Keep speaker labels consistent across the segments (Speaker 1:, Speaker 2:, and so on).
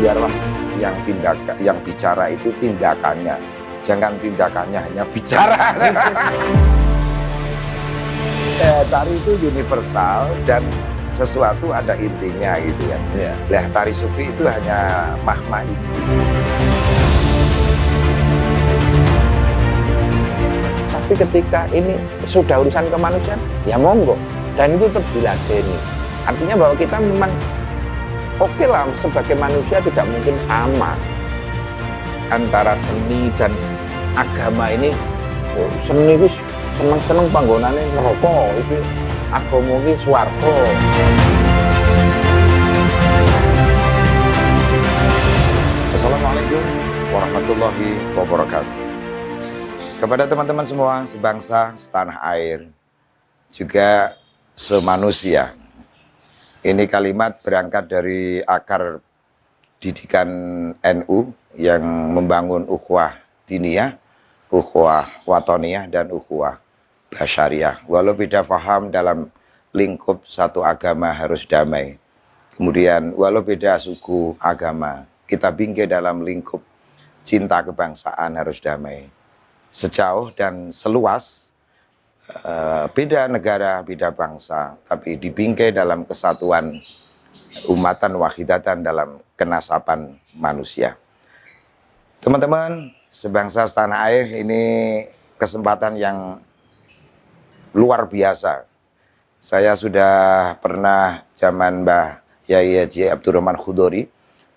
Speaker 1: biarlah yang bicara itu tindakannya, jangan tindakannya hanya bicara. Tari itu universal dan sesuatu ada intinya gitu kan. Lah tari sufi itu hanya mahma inti. Tapi ketika ini sudah urusan kemanusiaan, ya monggo. Dan itu tetap diladeni. Artinya bahwa kita memang oke lah, sebagai manusia tidak mungkin sama antara seni dan agama ini. Seni itu seneng-seneng panggonane neraka, iki agama iki swarga. Assalamualaikum warahmatullahi wabarakatuh. Kepada teman-teman semua sebangsa, setanah air, juga semanusia. Ini kalimat berangkat dari akar didikan NU yang membangun ukhuwah diniyah, ukhuwah watoniyah, dan ukhuwah basyariah. Walau beda faham dalam lingkup satu agama harus damai. Kemudian walau beda suku agama, kita bingkai dalam lingkup cinta kebangsaan harus damai. Sejauh dan seluas beda negara, beda bangsa, tapi dibingkai dalam kesatuan umatan wahidatan dalam kenasaban manusia. Teman-teman sebangsa setanah air, ini kesempatan yang luar biasa. Saya sudah pernah zaman Mbah Yai Haji Abdurrahman Khudori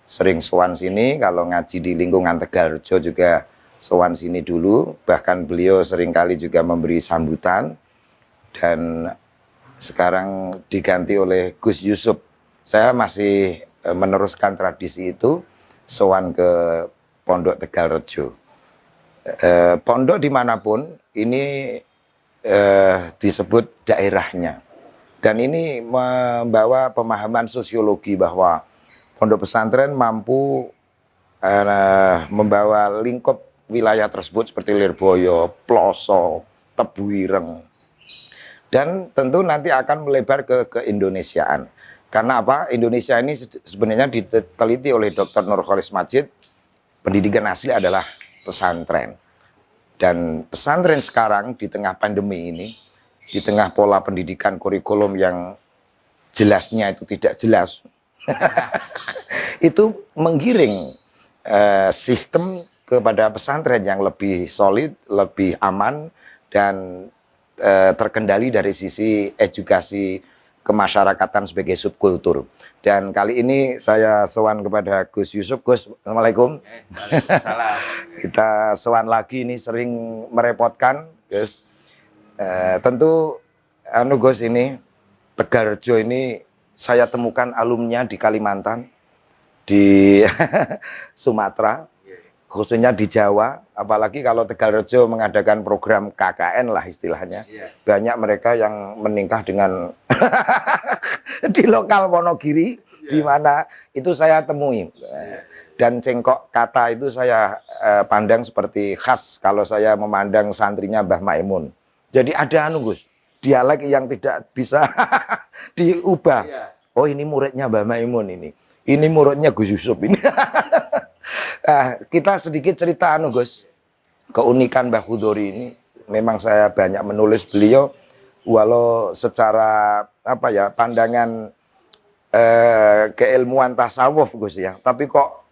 Speaker 1: sering sowan sini, kalau ngaji di lingkungan Tegalrejo juga sowan sini dulu, bahkan beliau seringkali juga memberi sambutan, dan sekarang diganti oleh Gus Yusuf. Saya masih meneruskan tradisi itu, sowan ke Pondok Tegalrejo. Pondok dimanapun ini disebut daerahnya, dan ini membawa pemahaman sosiologi bahwa pondok pesantren mampu membawa lingkup wilayah tersebut seperti Lirboyo, Ploso, Tebuireng, dan tentu nanti akan melebar ke keindonesiaan. Karena apa? Indonesia ini sebenarnya diteliti oleh Dr. Nurholis Majid, pendidikan asli adalah pesantren. Dan pesantren sekarang di tengah pandemi ini, di tengah pola pendidikan kurikulum yang jelasnya itu tidak jelas, itu menggiring sistem kepada pesantren yang lebih solid, lebih aman, dan terkendali dari sisi edukasi kemasyarakatan sebagai subkultur. Dan kali ini saya sowan kepada Gus Yusuf. Gus, assalamualaikum.
Speaker 2: Salam.
Speaker 1: Kita sowan lagi, ini sering merepotkan, Gus. Tentu Gus, ini Tegalrejo ini saya temukan alumninya di Kalimantan, di Sumatera, khususnya di Jawa, apalagi kalau Tegalrejo mengadakan program KKN lah istilahnya, banyak mereka yang menikah dengan di lokal Wonogiri, di mana itu saya temui, dan cengkok kata itu saya pandang seperti khas kalau saya memandang santrinya Mbah Maimun. Jadi ada Gus, dialek yang tidak bisa diubah. Oh, ini muridnya Mbah Maimun, ini muridnya Gus Yusuf ini. Kita sedikit cerita Gus, keunikan Mbah Khudori ini. Memang saya banyak menulis beliau, walau secara apa ya, pandangan keilmuan tasawuf Gus ya, tapi kok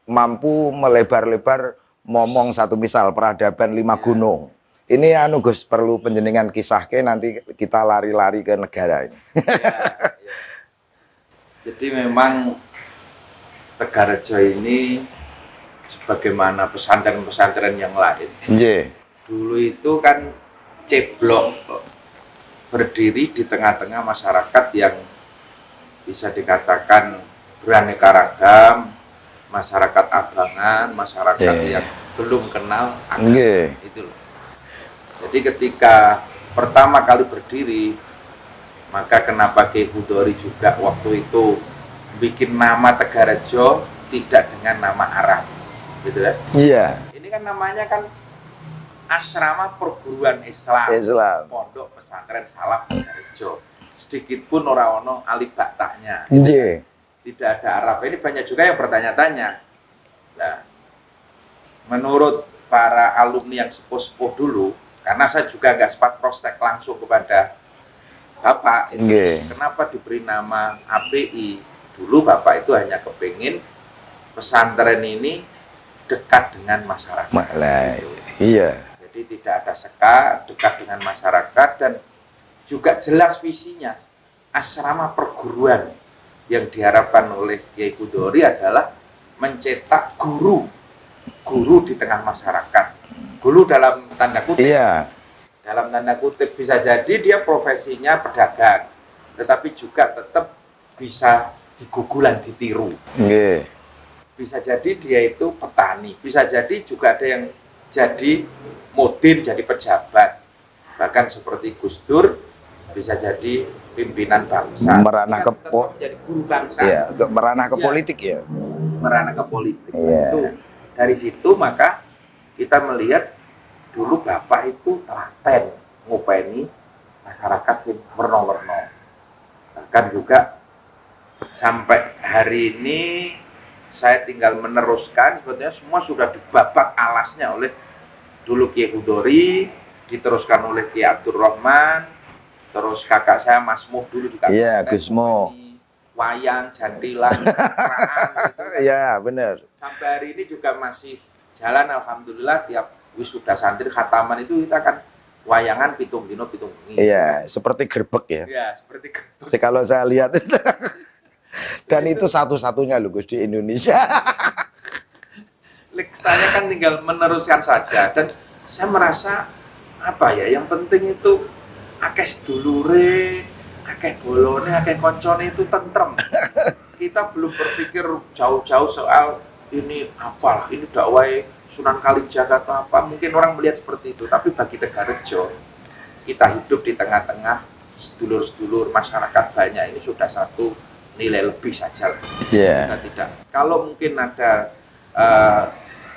Speaker 1: mampu melebar-lebar ngomong satu misal peradaban 5 gunung. Ini Gus, perlu penjenengan kisahke, nanti kita lari-lari ke negara ini.
Speaker 2: Jadi memang Tegalrejo ini sebagaimana pesantren-pesantren yang lain. Dulu itu kan ceblok, berdiri di tengah-tengah masyarakat yang bisa dikatakan beraneka ragam, masyarakat abangan, masyarakat yang belum kenal agama. Itu loh. Jadi ketika pertama kali berdiri, maka kenapa Kiai Khudori juga waktu itu bikin nama Tegalrejo tidak dengan nama Arab, gitu ya?
Speaker 1: Iya.
Speaker 2: Ini kan namanya kan asrama perguruan Islam. Pondok pesantren Salaf Tegalrejo. Sedikit pun ora ono alif baktaknya. tidak ada Arab. Ini banyak juga yang bertanya-tanya. Nah, menurut para alumni yang sepuh-sepuh dulu, karena saya juga nggak sempat cross-check langsung kepada Bapak, kenapa diberi nama API? Dulu Bapak itu hanya kepingin pesantren ini dekat dengan masyarakat. Gitu.
Speaker 1: Iya.
Speaker 2: Jadi tidak ada sekat, dekat dengan masyarakat, dan juga jelas visinya. Asrama perguruan yang diharapkan oleh Kiai Kudori adalah mencetak guru di tengah masyarakat. Guru dalam tanda kutip.
Speaker 1: Iya.
Speaker 2: Dalam tanda kutip, bisa jadi dia profesinya pedagang, tetapi juga tetap bisa digugulan, ditiru. Bisa jadi dia itu petani, bisa jadi juga ada yang jadi mudin, jadi pejabat, bahkan seperti Gus Dur bisa jadi pimpinan bangsa,
Speaker 1: merana ke
Speaker 2: jadi guru bangsa.
Speaker 1: Iya, merana ke politik ya.
Speaker 2: Merana ke politik.
Speaker 1: Iya.
Speaker 2: Itu dari situ maka kita melihat dulu Bapak itu telaten ngupeni masyarakat yang werna-werna. Bahkan juga sampai hari ini saya tinggal meneruskan, sebetulnya semua sudah dibabak alasnya oleh dulu Kiai Kudori, diteruskan oleh Kiai Abdurrahman, terus kakak saya Mas Muh dulu juga.
Speaker 1: Iya, Gus Muh.
Speaker 2: Wayang, jantilan, keraan gitu.
Speaker 1: Iya, benar.
Speaker 2: Sampai hari ini juga masih jalan, alhamdulillah. Tiap wisuda santri khataman itu kita kan wayangan pitung dino pitung bengi.
Speaker 1: Iya, seperti gerbek ya.
Speaker 2: Iya, seperti gerbek.
Speaker 1: Jadi kalau saya lihat dan itu satu-satunya loh Gus di Indonesia.
Speaker 2: Saya kan tinggal meneruskan saja, dan saya merasa apa ya, yang penting itu akeh sedulure, akeh bolone, akeh koncone itu tentrem. Kita belum berpikir jauh-jauh soal ini apalah, ini dakwah Sunan Kalijaga atau apa. Mungkin orang melihat seperti itu, tapi bagi Tegarrejo, kita hidup di tengah-tengah sedulur-sedulur masyarakat banyak, ini sudah satu nilai lebih saja. Kita tidak. Kalau mungkin ada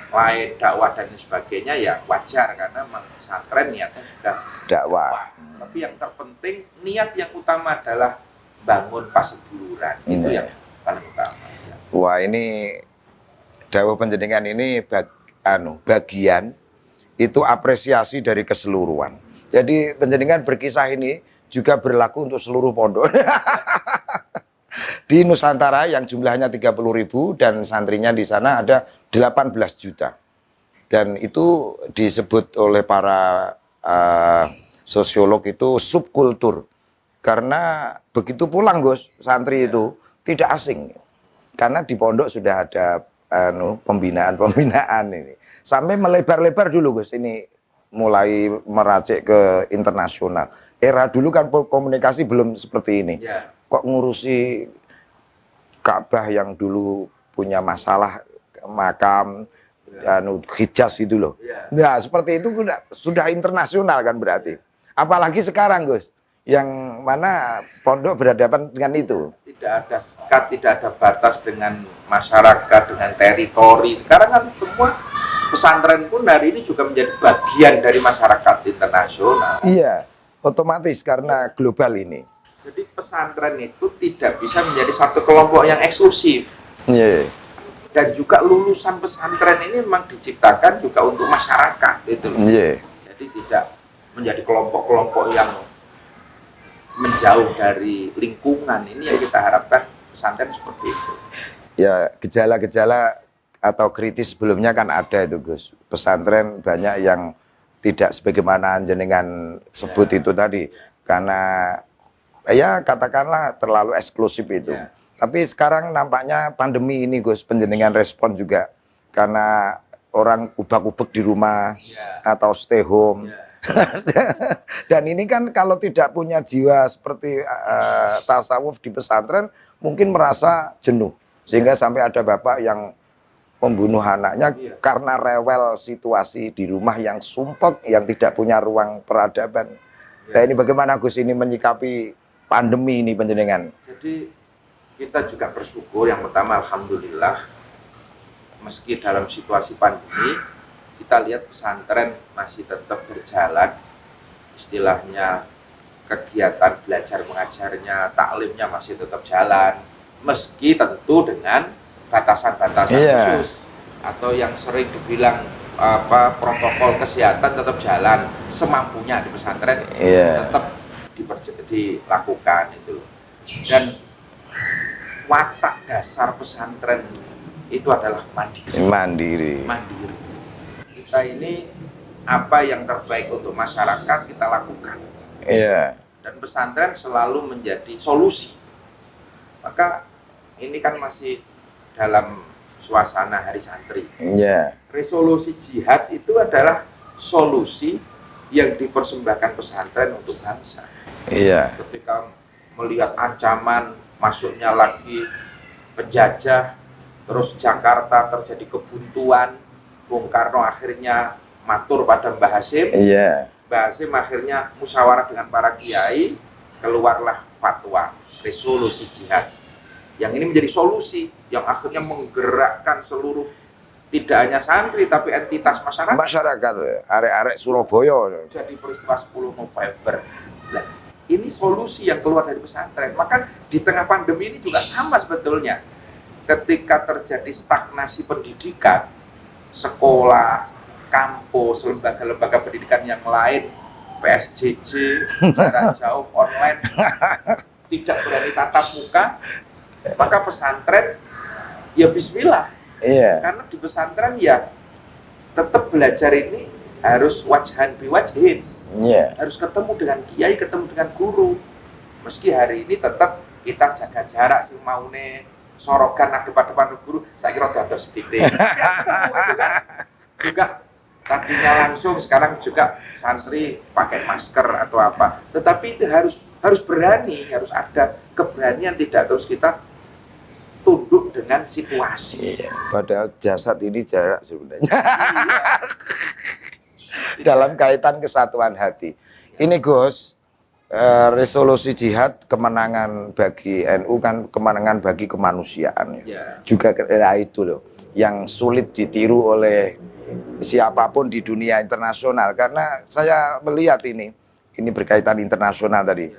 Speaker 2: lain dakwah dan sebagainya ya wajar, karena memang pesantren niatnya juga dakwah. Tapi yang terpenting niat yang utama adalah bangun paseduluran. Itu yang paling utama. Ya.
Speaker 1: Wah, ini dakwah panjenengan ini bagian itu apresiasi dari keseluruhan. Jadi panjenengan berkisah ini juga berlaku untuk seluruh pondok. Di Nusantara yang jumlahnya 30.000 dan santrinya di sana ada 18 juta. Dan itu disebut oleh para sosiolog itu subkultur. Karena begitu pulang Gus, santri itu tidak asing. Karena di pondok sudah ada pembinaan ini. Sampai melebar-lebar dulu Gus, ini mulai meracik ke internasional. Era dulu kan komunikasi belum seperti ini. Kok ngurusi Ka'bah yang dulu punya masalah makam Hijaz itu loh. Nah, seperti itu sudah internasional kan berarti. Apalagi sekarang Gus, yang mana pondok berhadapan dengan itu.
Speaker 2: Tidak ada sekat, tidak ada batas dengan masyarakat, dengan teritori. Sekarang kan semua pesantren pun hari ini juga menjadi bagian dari masyarakat internasional.
Speaker 1: Iya, otomatis karena global ini.
Speaker 2: Jadi pesantren itu tidak bisa menjadi satu kelompok yang eksklusif. Dan juga lulusan pesantren ini memang diciptakan juga untuk masyarakat itu. Jadi tidak menjadi kelompok-kelompok yang menjauh dari lingkungan. Ini yang kita harapkan pesantren seperti itu.
Speaker 1: Ya, gejala-gejala atau kritis sebelumnya kan ada itu Gus. Pesantren banyak yang tidak sebagaimana jenengan sebut itu tadi. Karena ya katakanlah terlalu eksklusif itu. Tapi sekarang nampaknya pandemi ini Gus, penjenengan respon juga. Karena orang ubak-ubek di rumah atau stay home. Dan ini kan kalau tidak punya jiwa seperti tasawuf di pesantren, mungkin merasa jenuh. Sehingga sampai ada bapak yang membunuh anaknya karena rewel situasi di rumah yang sumpek, yang tidak punya ruang peradaban. Nah ini bagaimana Gus ini menyikapi pandemi ini panjenengan?
Speaker 2: Jadi kita juga bersyukur, yang pertama alhamdulillah, meski dalam situasi pandemi kita lihat pesantren masih tetap berjalan, istilahnya kegiatan belajar mengajarnya, taklimnya masih tetap jalan, meski tentu dengan batasan-batasan khusus atau yang sering dibilang protokol kesehatan tetap jalan semampunya di pesantren, tetap dilakukan itu. Dan watak dasar pesantren itu adalah mandiri. Kita ini apa yang terbaik untuk masyarakat kita lakukan. Dan pesantren selalu menjadi solusi. Maka ini kan masih dalam suasana hari santri. Resolusi jihad itu adalah solusi yang dipersembahkan pesantren untuk bangsa. Ketika melihat ancaman masuknya lagi penjajah, terus Jakarta terjadi kebuntuan, Bung Karno akhirnya matur pada Mbah Hasyim. Mbah Hasyim akhirnya musyawarah dengan para kiai, keluarlah fatwa resolusi jihad. Yang ini menjadi solusi yang akhirnya menggerakkan seluruh, tidak hanya santri tapi entitas masyarakat,
Speaker 1: arek-arek Surabaya.
Speaker 2: Jadi peristiwa 10 November. Nah, ini solusi yang keluar dari pesantren. Maka di tengah pandemi ini juga sama sebetulnya. Ketika terjadi stagnasi pendidikan, sekolah, kampus, lembaga-lembaga pendidikan yang lain, PSJJ, jarak jauh, online, tidak berani tatap muka, maka pesantren ya bismillah. Karena di pesantren ya tetap belajar ini harus wajhan biwajhin. Harus ketemu dengan kiai, ketemu dengan guru. Meski hari ini tetap kita jaga jarak sih maune sorogan depan-depan ke guru, saya kira udah sedikit. Juga tadinya langsung, sekarang juga santri pakai masker atau apa. Tetapi itu harus berani, harus ada keberanian, tidak terus kita tunduk dengan situasi.
Speaker 1: Padahal jasad ini jarak sebenarnya. Dalam kaitan kesatuan hati. Ini Gus, resolusi jihad kemenangan bagi NU kan kemenangan bagi kemanusiaan. Juga itu loh yang sulit ditiru oleh siapapun di dunia internasional, karena saya melihat ini berkaitan internasional tadi.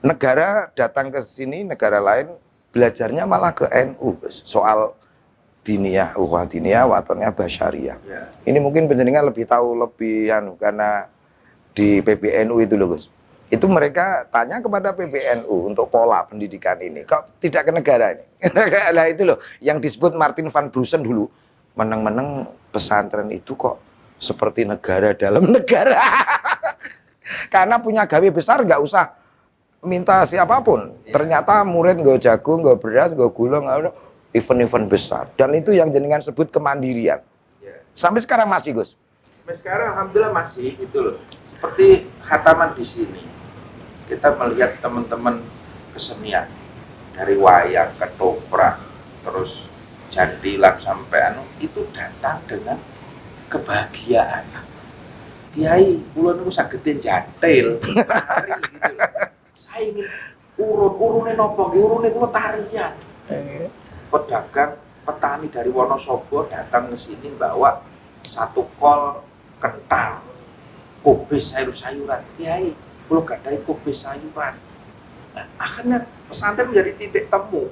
Speaker 1: Negara datang ke sini, negara lain belajarnya malah ke NU soal diniyah, diniyah, watonnya basyariah. Ini mungkin penjaringan lebih tahu karena di PBNU itu loh Gus. Itu mereka tanya kepada PBNU untuk pola pendidikan ini. Kok tidak ke negara ini? Nah itu loh yang disebut Martin van Brusen dulu. Meneng-meneng pesantren itu kok seperti negara dalam negara. Karena punya gawe besar nggak usah minta siapapun. Ternyata murid nggak jagung, nggak beras, nggak gula, event-event besar. Dan itu yang jenengan sebut kemandirian. Sampai sekarang masih Gus?
Speaker 2: Sampai sekarang alhamdulillah masih gitu loh. Seperti khataman di sini. Kita melihat teman-teman kesenian dari wayang, ketoprak, terus jantilan sampai itu datang dengan kebahagiaan. Kiai, kula niku sagetin jantil. Gitu. Saya ingin urune nopo nggih, urune kula tarian. Pedagang petani dari Wonosobo datang ke sini bawa satu kol kentang, kubis sayur-sayuran. Kiai, kula gadahi kubis sayuran. Nah, akhirnya pesantren menjadi titik temu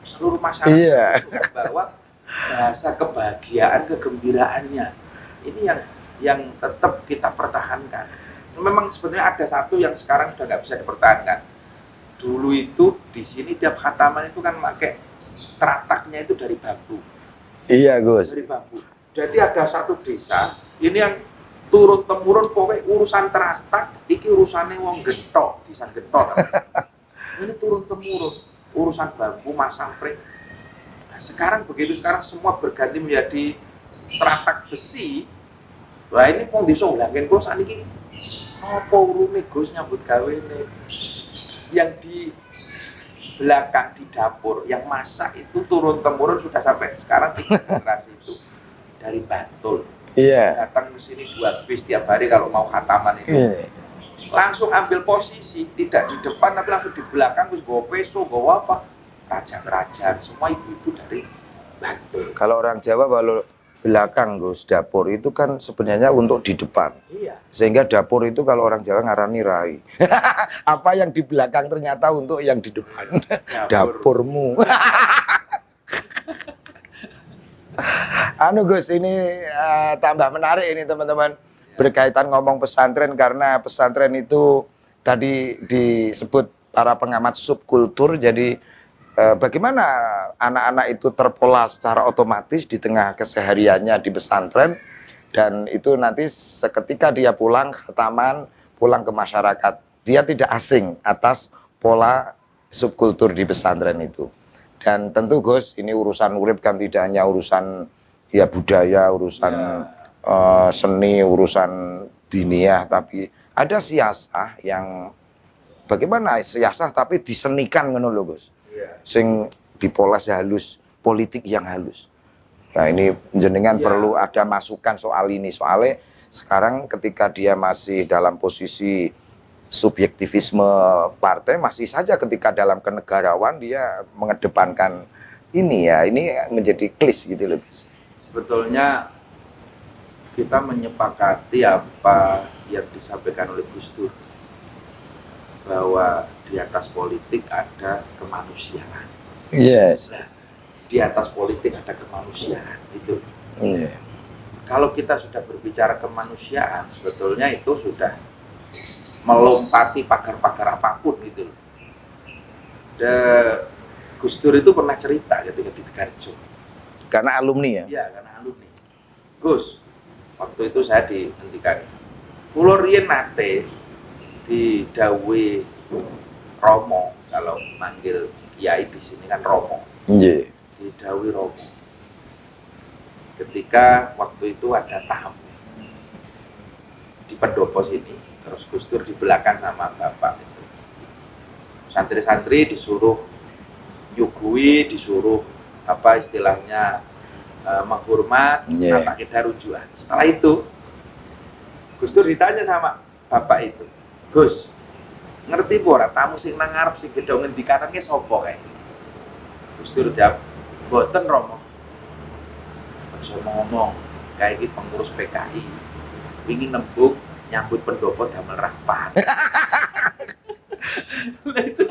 Speaker 2: seluruh masyarakat bahwa bahasa kebahagiaan, kegembiraannya ini yang tetap kita pertahankan. Memang sebenarnya ada satu yang sekarang sudah nggak bisa dipertahankan. Dulu itu di sini tiap khataman itu kan pakai terataknya itu dari bambu.
Speaker 1: Iya Gus.
Speaker 2: Dari bambu. Jadi ada satu desa ini yang turun temurun pokoknya urusan teratak, iki urusannya wong getok, desa getok. Ini turun temurun urusan bambu, masang pring. Nah, sekarang semua berganti menjadi teratak besi. Wah ini mau disolangin kok saat ini apa urune Gus nyambut gawe ini. Yang di belakang di dapur yang masak itu turun temurun sudah sampai sekarang 3 generasi itu dari Bantul. Datang ke sini 2 bis tiap hari kalau mau khataman itu. Langsung ambil posisi, tidak di depan tapi langsung di belakang, terus bawa peso, bawa apa? Kerajaan-kerajaan, semua ibu-ibu dari Bantul.
Speaker 1: Kalau orang Jawa belakang, Gus. Dapur itu kan sebenarnya untuk di depan.
Speaker 2: Iya.
Speaker 1: Sehingga dapur itu kalau orang Jawa ngarani rai. Apa yang di belakang ternyata untuk yang di depan. Dapurmu. Anu Gus, ini tambah menarik ini teman-teman. Berkaitan ngomong pesantren, karena pesantren itu tadi disebut para pengamat subkultur. Jadi bagaimana anak-anak itu terpola secara otomatis di tengah kesehariannya di pesantren, dan itu nanti seketika dia pulang ke taman, pulang ke masyarakat, dia tidak asing atas pola subkultur di pesantren itu. Dan tentu Gus, ini urusan urip kan tidak hanya urusan ya budaya, urusan seni, urusan diniyah, tapi ada siasah yang bagaimana siasah tapi disenikan ngono lho Gus. Sing dipoles halus, politik yang halus. Nah ini jenengan perlu ada masukan soal ini. Soalnya sekarang ketika dia masih dalam posisi subjektivisme partai, masih saja ketika dalam kenegarawan dia mengedepankan ini ya. Ini menjadi klis gitu loh Gus.
Speaker 2: Sebetulnya kita menyepakati apa yang disampaikan oleh Gus Dur, bahwa di atas politik ada kemanusiaan.
Speaker 1: Yes.
Speaker 2: Nah, di atas politik ada kemanusiaan itu.
Speaker 1: Yeah.
Speaker 2: Kalau kita sudah berbicara kemanusiaan, sebetulnya itu sudah melompati pagar-pagar apapun gitu. Gus Dur itu pernah cerita ketika di Tegarjo.
Speaker 1: Karena alumni ya?
Speaker 2: Iya, karena alumni. Gus, waktu itu saya dihentikan. Kulo riyen nate di Dawe Romo, kalau manggil kiai di sini kan Romo.
Speaker 1: Iya.
Speaker 2: Di Dawe Romo. Ketika waktu itu ada tamu di pendopo sini, terus Gus Dur di belakang sama bapak itu. Santri-santri disuruh nyugui, disuruh apa istilahnya menghormat, nata kita rujukan. Setelah itu Gus Dur ditanya sama bapak itu, Gus, ngerti ora tamu sing nang ngarep sing gedhe ngendikane sapa kae? Gus Dur jawab, mboten Romo. Aja ngomong, kae iki pengurus PKI. Wingi nembung nyambut pendopo damel rapat. Nah, itu.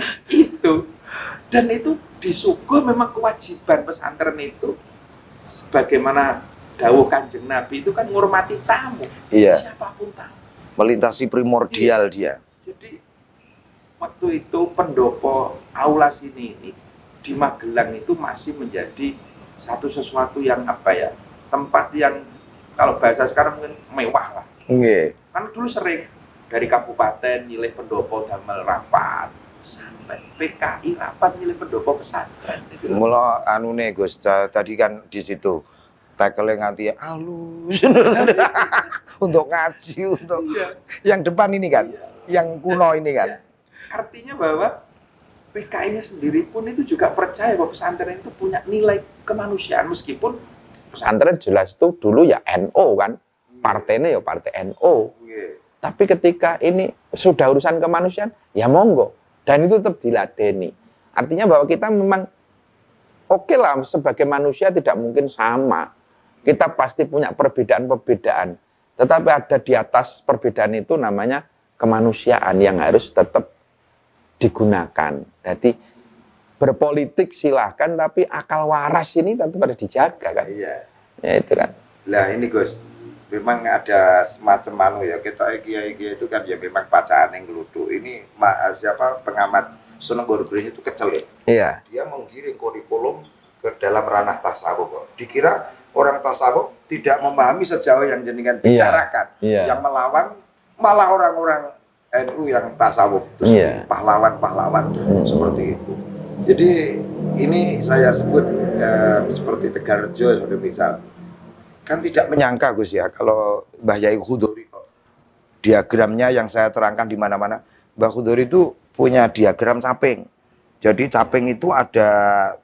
Speaker 2: Dan itu disuguh memang kewajiban pesantren itu, sebagaimana dawuh Kanjeng Nabi itu kan ngurmati tamu. Iya. Siapapun tamu.
Speaker 1: Melintasi primordial dia.
Speaker 2: Jadi waktu itu pendopo aula sini ini di Magelang itu masih menjadi sesuatu yang apa ya, tempat yang kalau bahasa sekarang mungkin mewah lah.
Speaker 1: Nggih.
Speaker 2: Kan dulu sering dari kabupaten nyilih pendopo damel rapat, sampai PKI rapat nyilih pendopo pesantren.
Speaker 1: Mula anune Gus, tadi kan di situ tackle nganti halus. Untuk ngaji, untuk yang depan ini kan, yang kuno ini kan.
Speaker 2: Artinya bahwa PKI-nya sendiri pun itu juga percaya bahwa pesantren itu punya nilai kemanusiaan, meskipun
Speaker 3: pesantren jelas itu dulu ya NU kan, partainya ya partai NU. Tapi ketika ini sudah urusan kemanusiaan, ya monggo. Dan itu tetap diladeni. Artinya bahwa kita memang oke lah, sebagai manusia tidak mungkin sama. Kita pasti punya perbedaan-perbedaan. Tetapi ada di atas perbedaan itu namanya kemanusiaan yang harus tetap digunakan. Jadi berpolitik silahkan, tapi akal waras ini tetap harus dijaga kan.
Speaker 1: Iya.
Speaker 3: Ya itu kan.
Speaker 1: Lah ini Gus, memang ada semacam anu ya, kita kiai itu kan ya memang bacaan yang geluduk. Ini siapa pengamat Sunan Guru-Gurunya itu kecil ya.
Speaker 3: Iya.
Speaker 1: Dia menggiring kurikulum ke dalam ranah tasawuf. Dikira orang tasawuf tidak memahami sejauh yang jenengan bicarakan.
Speaker 3: Iya.
Speaker 1: Yang melawan malah orang-orang NU yang tasawuf itu pahlawan-pahlawan seperti itu. Jadi ini saya sebut seperti Tegarjo sebagai misal. Kan tidak menyangka Gus ya, kalau Mbah Yai Khudori diagramnya yang saya terangkan di mana-mana, Mbah Khudori itu punya diagram caping. Jadi caping itu ada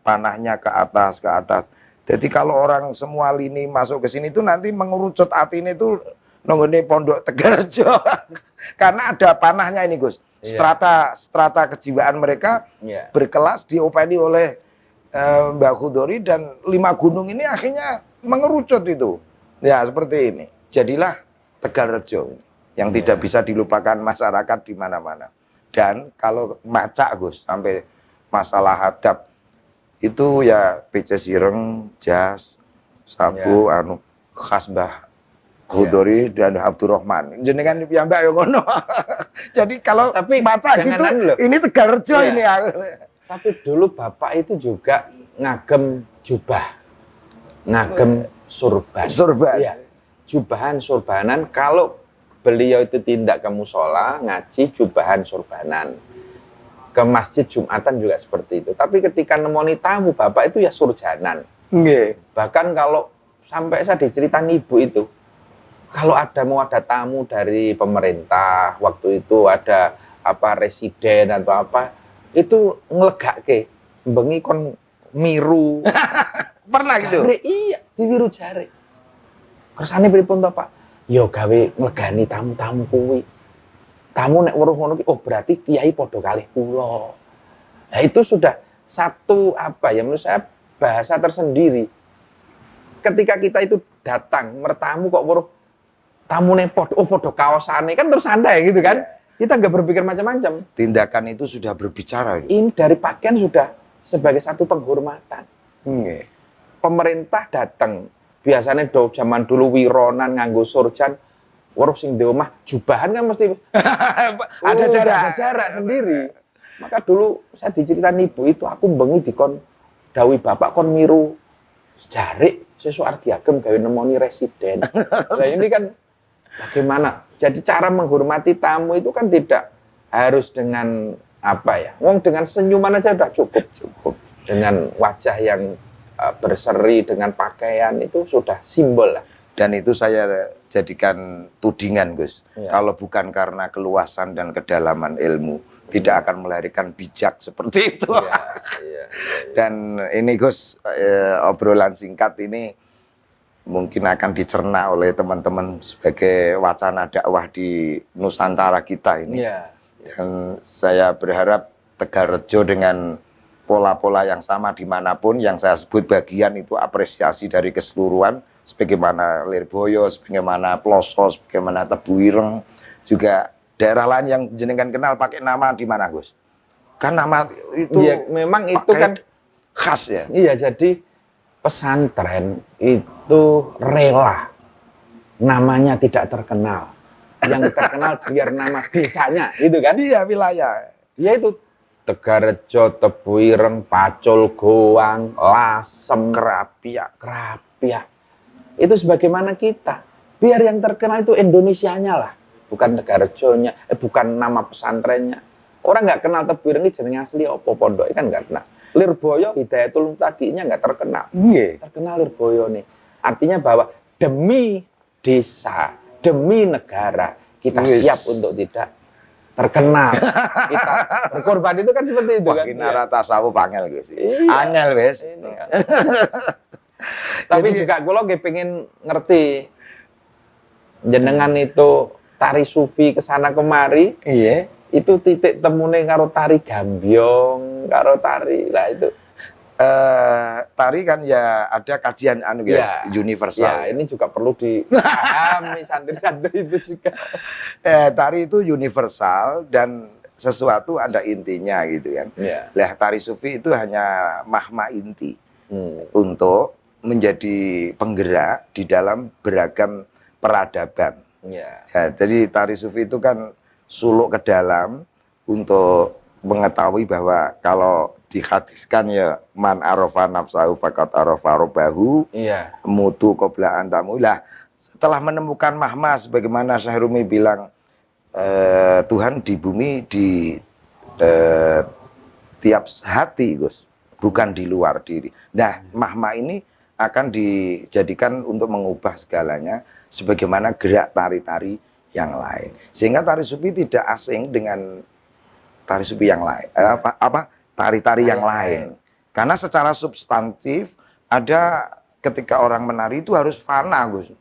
Speaker 1: panahnya ke atas. Jadi kalau orang semua lini masuk ke sini itu nanti mengerucut atine itu nonggone pondok Tegarjo. Karena ada panahnya ini Gus. Strata kejiwaan mereka berkelas diopeni oleh Mbah Khudori, dan 5 gunung ini akhirnya mengerucut itu. Ya seperti ini. Jadilah Tegalrejo yang tidak bisa dilupakan masyarakat di mana-mana. Dan kalau macak Gus sampai masalah adab itu ya PC Sireng, Jas, Sabu, khas Mbah Khudori dan Abdurrahman. Jenengan piyambak ya ngono. Jadi kalau
Speaker 3: tapi
Speaker 1: macak gitu ini Tegalrejo ini.
Speaker 3: Tapi dulu Bapak itu juga ngagem jubah, ngagem surban.
Speaker 1: Surban.
Speaker 3: Iya. Jubahan surbanan, kalau beliau itu tindak ke musola, ngaji jubahan surbanan. Ke masjid Jumatan juga seperti itu. Tapi ketika nemoni tamu, Bapak itu ya surjanan.
Speaker 1: Nggih.
Speaker 3: Bahkan kalau sampai saya diceritain ibu itu, kalau mau ada tamu dari pemerintah, waktu itu ada apa residen atau apa, itu ngelegake, bengi kon miru.
Speaker 1: Pernah gitu?
Speaker 3: Jare, iya, diwiru jare. Kersane pripun to, Pak? Ya gawe nglegani tamu-tamu kuwi. Tamu nek weruh ngono ki, oh berarti kiai padha kalih kula. Nah, itu sudah satu apa ya menurut saya bahasa tersendiri. Ketika kita itu datang mertamu kok weruh tamune padha kaosane kan terus santai gitu kan. Kita nggak berpikir macam-macam.
Speaker 1: Tindakan itu sudah berbicara.
Speaker 3: Ini dari pakaian sudah sebagai satu penghormatan. Pemerintah datang, biasanya zaman dulu wironan nganggo surjan, weruh sing di omah jubahan kan mesti
Speaker 1: ada
Speaker 3: jarak sendiri. Maka dulu saya diceritain ibu itu aku bengi dikon dawuhi bapak kon miru jarik sesuk arep diagem gawe nemoni residen. Nah ini kan bagaimana? Jadi cara menghormati tamu itu kan tidak harus dengan apa ya? Wong dengan senyuman aja udah cukup. Dengan wajah yang berseri, dengan pakaian itu sudah simbol lah.
Speaker 1: Dan itu saya jadikan tudingan, Gus.
Speaker 3: Ya.
Speaker 1: Kalau bukan karena keluasan dan kedalaman ilmu, tidak akan melahirkan bijak seperti itu.
Speaker 3: Ya.
Speaker 1: Dan ini, Gus, obrolan singkat ini mungkin akan dicerna oleh teman-teman sebagai wacana dakwah di Nusantara kita ini.
Speaker 3: Ya.
Speaker 1: Dan saya berharap Tegalrejo dengan pola-pola yang sama dimanapun, yang saya sebut bagian itu apresiasi dari keseluruhan, sebagaimana Lirboyo, sebagaimana Ploso, sebagaimana Tebu Ireng, juga daerah lain yang jenengan kenal pakai nama di mana, Gus? Kan nama itu
Speaker 3: ya, memang itu kan
Speaker 1: khas ya.
Speaker 3: Iya, jadi pesantren itu rela namanya tidak terkenal. Yang terkenal biar nama desanya, gitu kan?
Speaker 1: Iya, wilayah.
Speaker 3: Ya itu Tegalrejo, Tebu Ireng, Pacul, Goang, Lasem,
Speaker 1: Kerapiak.
Speaker 3: Itu sebagaimana kita. Biar yang terkenal itu Indonesianya lah, bukan Tegalrejonya, bukan nama pesantrennya. Orang nggak kenal Tebu Ireng jenenge asli apa pondok kan nggak kenal. Lirboyo Hidayatul tadinya nggak terkenal. Terkenal Lirboyo nih. Artinya bahwa demi desa, demi negara kita siap untuk tidak terkenal. Kita berkorban itu kan seperti itu.
Speaker 1: Wah,
Speaker 3: kan.
Speaker 1: Kinara tasawuf angel Gus.
Speaker 3: Iya.
Speaker 1: Angel wes.
Speaker 3: Tapi juga kula nggih pengen ngerti jenengan itu tari sufi kesana kemari.
Speaker 1: Iya.
Speaker 3: Itu titik temune karo tari gambyong, karo tari lah itu.
Speaker 1: Tari kan ya ada kajian universal.
Speaker 3: Ya, ini juga perlu dipahami santri-santri itu juga.
Speaker 1: Tari itu universal dan sesuatu ada intinya gitu kan.
Speaker 3: Ya.
Speaker 1: Lah tari sufi itu hanya mahma inti untuk menjadi penggerak di dalam beragam peradaban.
Speaker 3: Ya.
Speaker 1: Jadi tari sufi itu kan suluk ke dalam untuk mengetahui bahwa kalau dihadiskan ya man arafa nafsahu faqat arafa rabbahu.
Speaker 3: Iya.
Speaker 1: Mutu qabla antamu. Lah setelah menemukan mahma sebagaimana Syekh Rumi bilang Tuhan di bumi di tiap hati, Gus, bukan di luar diri. Nah, mahma ini akan dijadikan untuk mengubah segalanya sebagaimana gerak tari-tari yang lain. Sehingga tari sufi tidak asing dengan tari sufi yang lain. Tari-tari yang lain. Karena secara substantif ada ketika orang menari itu harus fana, Gus.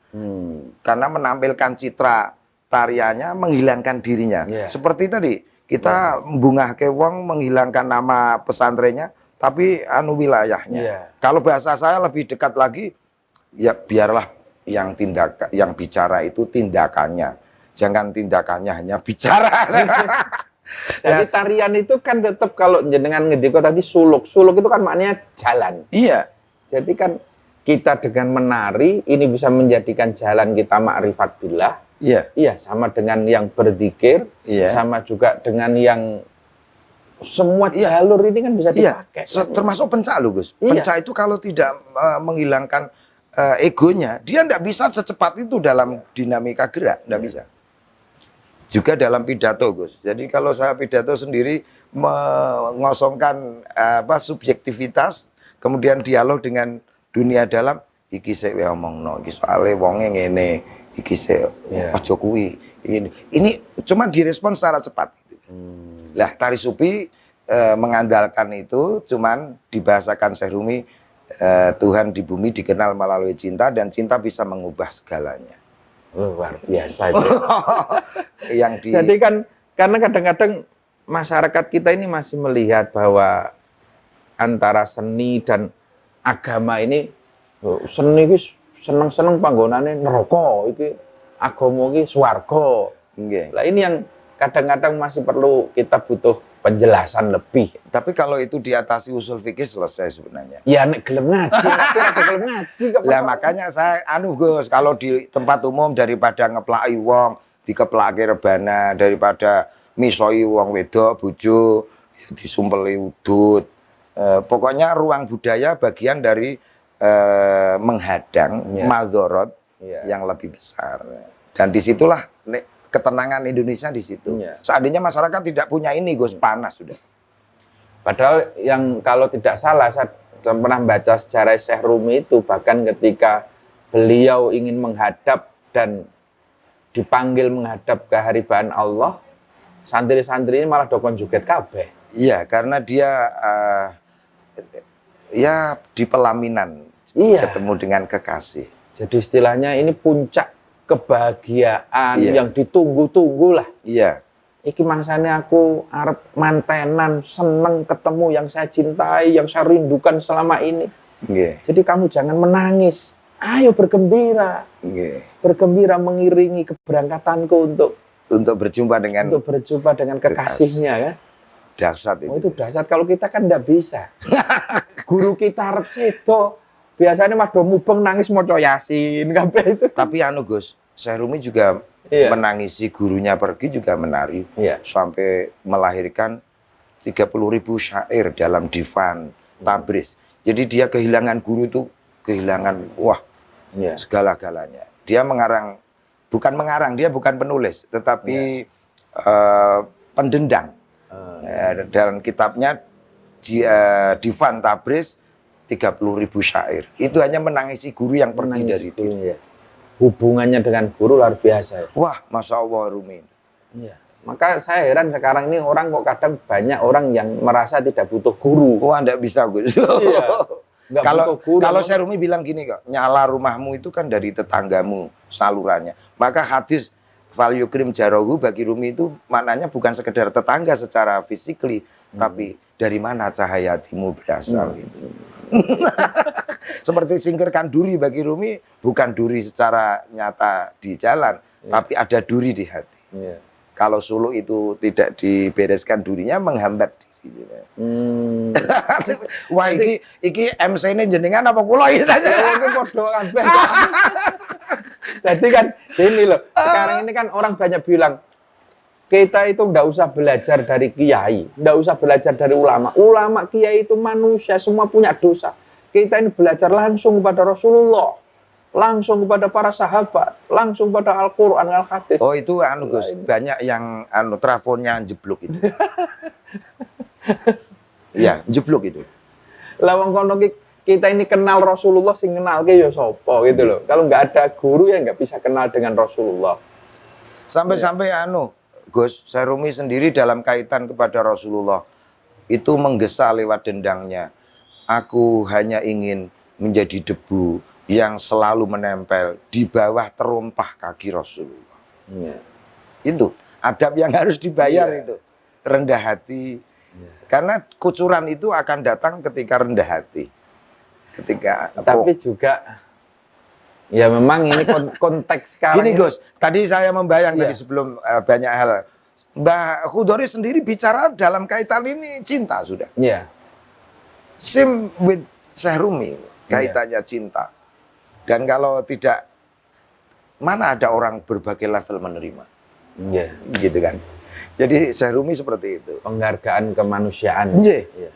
Speaker 1: Karena menampilkan citra tariannya menghilangkan dirinya. Seperti tadi kita mbungahke wong menghilangkan nama pesantrennya tapi anu wilayahnya. Kalau bahasa saya lebih dekat lagi ya biarlah yang bicara itu tindakannya, jangan tindakannya hanya bicara.
Speaker 3: Jadi tarian itu kan tetap kalau jenengan ngediko tadi suluk itu kan maknanya jalan.
Speaker 1: Iya.
Speaker 3: Jadi kan kita dengan menari ini bisa menjadikan jalan kita ma'rifat billah.
Speaker 1: Iya.
Speaker 3: Iya, sama dengan yang berzikir,
Speaker 1: Iya.
Speaker 3: sama juga dengan yang semua jalur ini kan bisa dipakai.
Speaker 1: Termasuk pencak loh, Gus.
Speaker 3: Iya.
Speaker 1: Pencak itu kalau tidak menghilangkan egonya, dia tidak bisa secepat itu dalam dinamika gerak, tidak bisa. Juga dalam pidato, Gus. Jadi kalau saya pidato sendiri mengosongkan subjektivitas, kemudian dialog dengan dunia dalam, iki sik omongno, iki soalé wonge ngene, iki sik aja kuwi. Ini cuma direspon secara cepat. Lah tari supi mengandalkan itu, cuman dibahasakan Syekh Rumi, Tuhan di bumi dikenal melalui cinta dan cinta bisa mengubah segalanya.
Speaker 3: Luar biasa itu.
Speaker 1: Jadi
Speaker 3: kan karena kadang-kadang masyarakat kita ini masih melihat bahwa antara seni dan agama ini, seni itu seneng-seneng panggonane neraka, iki agama iki swarga.
Speaker 1: Nggih.
Speaker 3: Lah ini yang kadang-kadang masih perlu kita butuh penjelasan lebih.
Speaker 1: Tapi kalau itu diatasi usul fikih selesai sebenarnya.
Speaker 3: Ya nek gelem ngaji, gelem ngaji kok.
Speaker 1: Lah makanya saya Gus, kalau di tempat umum daripada ngeplaki wong, dikeplake rebana, daripada misoi wong wedok bojo disumpeli udut. Pokoknya ruang budaya bagian dari menghadang madzarat yang lebih besar. Dan disitulah ketenangan Indonesia di situ. Seandainya masyarakat tidak punya ini, Gus, panas sudah.
Speaker 3: Padahal yang kalau tidak salah, saya pernah baca sejarah Syekh Rumi itu, bahkan ketika beliau ingin menghadap dan dipanggil menghadap ke haribaan Allah, santri-santri ini malah dokon juget kabeh.
Speaker 1: Iya, karena dia ya di pelaminan ketemu dengan kekasih.
Speaker 3: Jadi istilahnya ini puncak kebahagiaan yang ditunggu-tunggu lah.
Speaker 1: Iya.
Speaker 3: Iki mangsane aku arep mantenan, seneng ketemu yang saya cintai, yang saya rindukan selama ini. Jadi kamu jangan menangis. Ayo bergembira. Bergembira mengiringi keberangkatanku untuk berjumpa dengan kekasihnya ya.
Speaker 1: Dahsyat itu.
Speaker 3: Oh, itu dahsyat. Kalau kita kan enggak bisa. Guru kita arep sedo. Biasanya mah do mubeng nangis maca Yasin kabeh itu.
Speaker 1: Tapi Gus, Syekh Rumi juga menangisi gurunya pergi juga menari. Sampai melahirkan 30.000 syair dalam divan Tabriz. Jadi dia kehilangan guru itu kehilangan segala-galanya. Dia dia bukan penulis, tetapi pendendang. Dalam kitabnya divan Tabriz 30.000 syair. Itu hanya menangisi guru yang pergi dari dia.
Speaker 3: Hubungannya dengan guru luar biasa.
Speaker 1: Wah, Masya Allah Rumi.
Speaker 3: Iya. Maka saya heran sekarang ini orang kok kadang banyak orang yang merasa tidak butuh guru.
Speaker 1: Wah, enggak bisa, Gus. Iya. Kalau Syekh Rumi bilang gini kok, nyala rumahmu itu kan dari tetanggamu salurannya. Maka hadis fal yukrim jarahu bagi Rumi itu maknanya bukan sekedar tetangga secara fisikly, tapi dari mana cahaya hatimu berasal itu. Seperti singkirkan duri bagi Rumi bukan duri secara nyata di jalan, tapi ada duri di hati. Kalau suluk itu tidak dibereskan durinya menghambat diri. Wah, iki MC ini jenengan apa kula iki tanya.
Speaker 3: Itu podo kabeh. Jadi kan ini loh, sekarang ini kan orang banyak bilang kita itu nggak usah belajar dari kiai, nggak usah belajar dari ulama. Ulama, kiai itu manusia, semua punya dosa. Kita ini belajar langsung kepada Rasulullah, langsung kepada para sahabat, langsung pada Al-Quran, Al-Hadis.
Speaker 1: Oh itu Gus, banyak yang trafonnya jeblok itu. Ya, jeblok itu.
Speaker 3: Lawang kono kita ini kenal Rasulullah, sing kenal ke ya sapa gitu loh. Kalau nggak ada guru ya nggak bisa kenal dengan Rasulullah.
Speaker 1: Sampai-sampai Gus, Syekh Rumi sendiri dalam kaitan kepada Rasulullah itu menggesa lewat dendangnya. Aku hanya ingin menjadi debu yang selalu menempel di bawah terompah kaki Rasulullah. Itu adab yang harus dibayar itu. Rendah hati. Karena kucuran itu akan datang ketika rendah hati. Ketika
Speaker 3: tapi juga Ya memang ini konteks sekarang.
Speaker 1: Gini Gus, tadi saya membayang
Speaker 3: Iya.
Speaker 1: tadi sebelum banyak hal. Mbak Khudori sendiri bicara dalam kaitan ini cinta sudah.
Speaker 3: Iya.
Speaker 1: Same with Syekh Rumi, kaitannya cinta. Dan kalau tidak, mana ada orang berbagai level menerima.
Speaker 3: Iya.
Speaker 1: Gitu kan. Jadi Syekh Rumi seperti itu.
Speaker 3: Penghargaan kemanusiaan.
Speaker 1: Iya.
Speaker 3: Iya.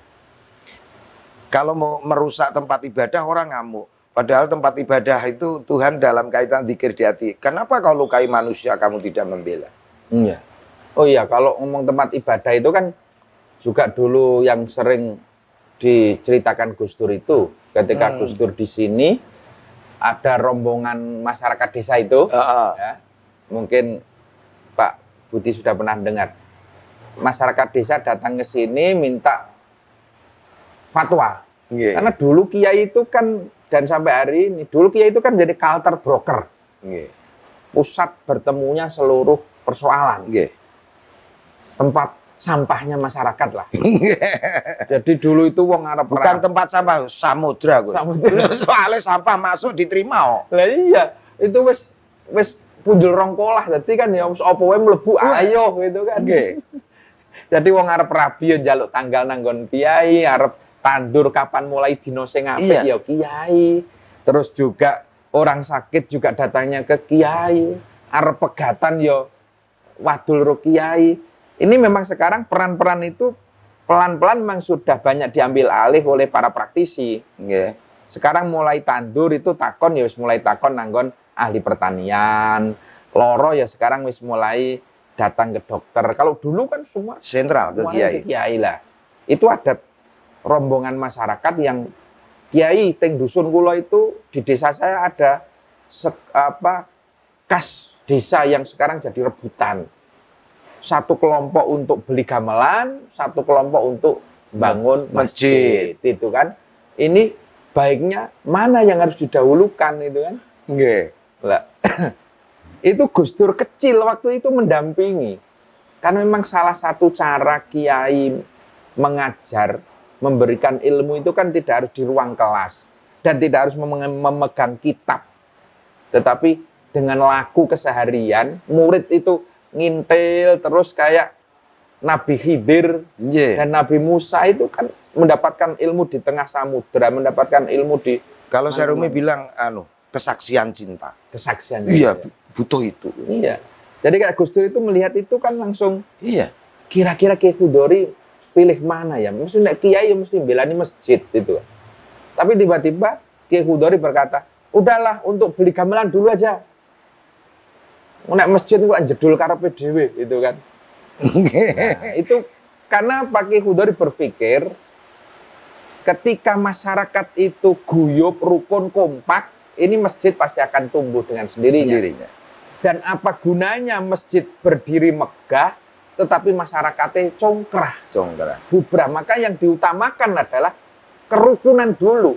Speaker 1: Kalau mau merusak tempat ibadah, orang ngamuk. Padahal tempat ibadah itu Tuhan dalam kaitan zikir di hati. Kenapa kau lukai manusia, kamu tidak membela?
Speaker 3: Iya. Oh iya, kalau ngomong tempat ibadah itu kan juga dulu yang sering diceritakan Gus Dur itu. Ketika Gus Dur di sini, ada rombongan masyarakat desa itu. Ya, mungkin Pak Budi sudah pernah dengar. Masyarakat desa datang ke sini minta fatwa.
Speaker 1: Yeah.
Speaker 3: Karena dulu kiai itu kan, dan sampai hari ini, dulu kiai itu kan jadi culture broker.
Speaker 1: Yeah.
Speaker 3: Pusat bertemunya seluruh persoalan.
Speaker 1: Yeah.
Speaker 3: Tempat sampahnya masyarakat lah. Jadi dulu itu wong arep
Speaker 1: Bukan tempat sampah, samudra.
Speaker 3: Samudra.
Speaker 1: Soalnya sampah masuk diterima. Oh.
Speaker 3: Lah iya, itu wis punjul rongkolah. Dadi kan ya wis apa wae mlebu ayo gitu kan.
Speaker 1: Nggih.
Speaker 3: Jadi wong arep rabi yo njaluk tanggal nanggon kiai, arep tandur kapan mulai dino sing apik ya kiai. Terus juga orang sakit juga datangnya ke kiai. Arep pegatan yo wadul ro kiai. Ini memang sekarang peran-peran itu pelan-pelan memang sudah banyak diambil alih oleh para praktisi.
Speaker 1: Yeah.
Speaker 3: Sekarang mulai tandur itu takon ya wis mulai takon nanggon ahli pertanian. Loro ya sekarang wis mulai datang ke dokter. Kalau dulu kan semua
Speaker 1: Sentral ke kiai.
Speaker 3: Kiai lah. Itu ada rombongan masyarakat yang kiai teng dusun kula itu di desa saya ada kas desa yang sekarang jadi rebutan. Satu kelompok untuk beli gamelan, satu kelompok untuk bangun masjid. Itu kan. Ini baiknya mana yang harus didahulukan itu kan?
Speaker 1: Nggih.
Speaker 3: Lah. Itu Gus Dur kecil waktu itu mendampingi. Karena memang salah satu cara kiai mengajar, memberikan ilmu itu kan tidak harus di ruang kelas dan tidak harus memegang kitab. Tetapi dengan laku keseharian, murid itu ngintil terus kayak Nabi Khidir dan Nabi Musa itu kan mendapatkan ilmu di tengah samudra, mendapatkan ilmu di.
Speaker 1: Kalau Syekh Rumi bilang kesaksian cinta.
Speaker 3: Kesaksian.
Speaker 1: Iya, butuh itu.
Speaker 3: Iya. Jadi kayak Gus Dur itu melihat itu kan langsung.
Speaker 1: Iya.
Speaker 3: Kira-kira Kiai Khudori pilih mana ya? Mesti nek kiai ya mesti belani masjid gitu. Tapi tiba-tiba Kiai Khudori berkata, udahlah untuk beli gamelan dulu aja. Nek masjid kok jedul karepe dhewe gitu kan. Nah, itu karena Pak Kiai Khudori berpikir ketika masyarakat itu guyup, rukun, kompak, ini masjid pasti akan tumbuh dengan sendirinya. Dan apa gunanya masjid berdiri megah tetapi masyarakatnya congkrah, bubrah. Maka yang diutamakan adalah kerukunan dulu.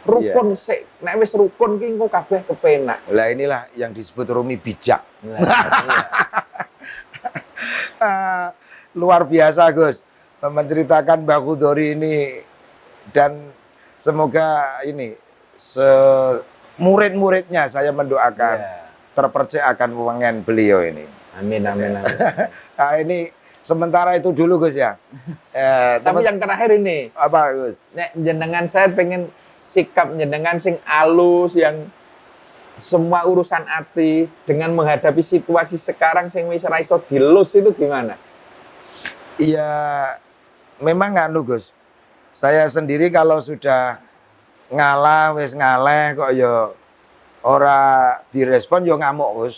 Speaker 3: Rukun sik, nek wis rukun ki engko kabeh kepenak.
Speaker 1: Lah inilah yang disebut Rumi bijak.
Speaker 3: Nah, iya.
Speaker 1: Luar biasa Gus menceritakan Mbak Khudori ini, dan semoga ini murid-muridnya saya mendoakan terpercaya akan wengen beliau ini.
Speaker 3: Amin, amin, amin.
Speaker 1: Nah, ini sementara itu dulu Gus ya.
Speaker 3: Tapi yang terakhir ini.
Speaker 1: Apa Gus?
Speaker 3: Nek jenengan saya pengen sikap jenengan sing alus, yang semua urusan hati dengan menghadapi situasi sekarang sing wis ora iso dilus itu gimana?
Speaker 1: Iya, memang anu Gus. Saya sendiri kalau sudah ngalah wis ngaleh kok ya ora direspon yo ngamuk Gus.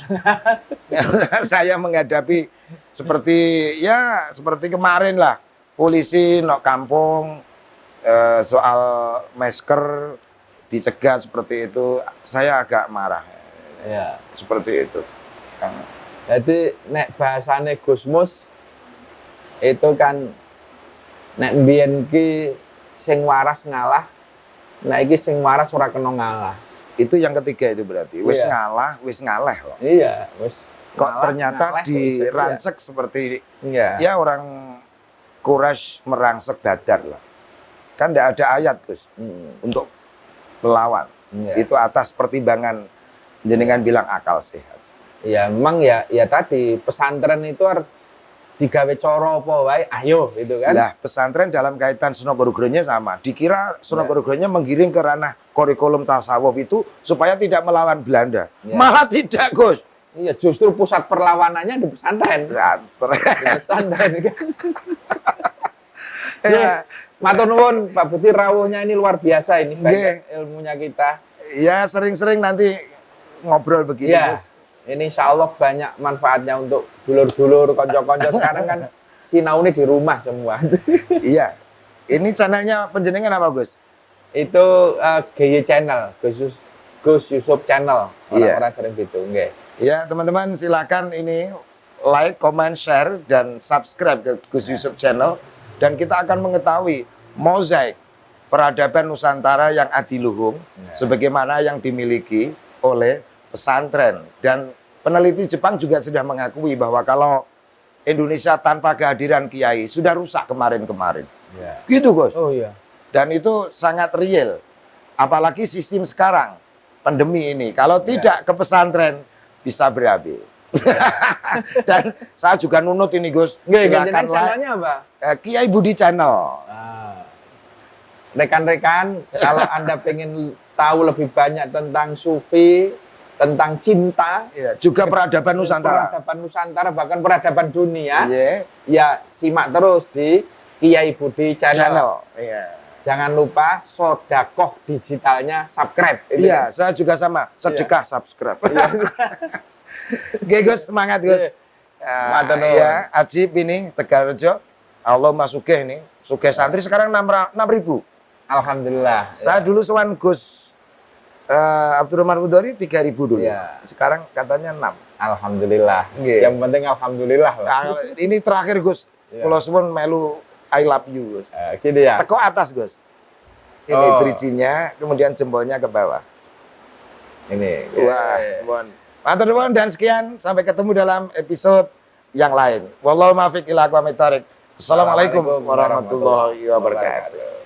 Speaker 1: Saya menghadapi seperti kemarin lah, polisi nok kampung soal masker dicegat seperti itu, saya agak marah.
Speaker 3: Ya,
Speaker 1: seperti itu.
Speaker 3: Jadi nek bahasane Gus Mus itu kan nek mbiyen ki sing waras ngalah, nek iki sing waras ora kena ngalah.
Speaker 1: Itu yang ketiga itu berarti. Wis ngalah, wis ngaleh loh.
Speaker 3: Iya, wis.
Speaker 1: Kok ternyata diransek seperti ya orang Quraisy merangsek Badar lah. Kan tidak ada ayat Gus untuk melawan.
Speaker 3: Iya.
Speaker 1: Itu atas pertimbangan jenengan bilang akal sehat.
Speaker 3: Ya memang ya tadi pesantren itu harus digawe coro apa wae, ayo gitu kan.
Speaker 1: Lah, pesantren dalam kaitan Sunan Guru-gurunya sama. Dikira Sunan Guru-gurunya menggiring ke ranah kurikulum tasawuf itu supaya tidak melawan Belanda.
Speaker 3: Ya.
Speaker 1: Malah tidak, Gus.
Speaker 3: Iya, justru pusat perlawanannya di pesantren.
Speaker 1: Pesantren.
Speaker 3: Di pesantren kan.
Speaker 1: Ya,
Speaker 3: Matur nuwun Pak Budi, rawuhnya ini luar biasa ini, banyak
Speaker 1: Nggih.
Speaker 3: ilmunya kita.
Speaker 1: ya sering-sering nanti ngobrol begini,
Speaker 3: Iya.
Speaker 1: Gus.
Speaker 3: Ini insya Allah banyak manfaatnya untuk dulur-dulur, konco-konco. Sekarang kan sinau ini di rumah semua.
Speaker 1: Iya. Ini channelnya penjenengan apa, Gus?
Speaker 3: Itu GY Channel, Gus Yusuf Channel.
Speaker 1: Iya.
Speaker 3: Orang-orang sering gitu, nggih.
Speaker 1: Ya, teman-teman silakan ini like, comment, share, dan subscribe ke Gus Yusuf Channel. Dan kita akan mengetahui mozaik peradaban Nusantara yang adiluhung, sebagaimana yang dimiliki oleh pesantren. Dan peneliti Jepang juga sudah mengakui bahwa kalau Indonesia tanpa kehadiran kiai sudah rusak kemarin-kemarin.
Speaker 3: Ya.
Speaker 1: Gitu, Gus.
Speaker 3: Oh iya.
Speaker 1: Dan itu sangat real. Apalagi sistem sekarang, pandemi ini. Kalau tidak ke pesantren, bisa berabil. Dan saya juga nunut ini, Gus.
Speaker 3: Silakan
Speaker 1: Silakan
Speaker 3: channelnya apa?
Speaker 1: Kiai Budi Channel.
Speaker 3: Rekan-rekan, kalau Anda pengen tahu lebih banyak tentang sufi, tentang cinta,
Speaker 1: Ya, juga peradaban Nusantara.
Speaker 3: peradaban Nusantara, bahkan peradaban dunia,
Speaker 1: Iya.
Speaker 3: ya simak terus di Kiai Budi Channel.
Speaker 1: Iya.
Speaker 3: Jangan lupa sodakoh digitalnya subscribe.
Speaker 1: Iya, saya juga sama. Sedekah subscribe. Oke, Gus, semangat, Gus.
Speaker 3: Matur nuwun.
Speaker 1: Ya, Ajib ini Tegalrejo. Allah Sugih ini. Sugih santri sekarang 6.000.
Speaker 3: Alhamdulillah.
Speaker 1: Saya dulu sowan Gus Abdurrahman Hudori 3.000 dulu.
Speaker 3: Ya.
Speaker 1: Sekarang katanya 6.
Speaker 3: Alhamdulillah.
Speaker 1: Nggih.
Speaker 3: Yang penting alhamdulillah lah.
Speaker 1: Ini terakhir, Gus.
Speaker 3: Iya.
Speaker 1: Kula suwun melu I love you, Gus.
Speaker 3: Gitu ya.
Speaker 1: Teko atas, Gus. Ini
Speaker 3: Oh.
Speaker 1: drijinya, kemudian jempolnya ke bawah.
Speaker 3: Ini.
Speaker 1: Wah, mohon. Matur nuwun dan sekian, sampai ketemu dalam episode yang lain. Wallahu muwaffiq ila aqwamit thoriq. Assalamualaikum warahmatullahi wabarakatuh.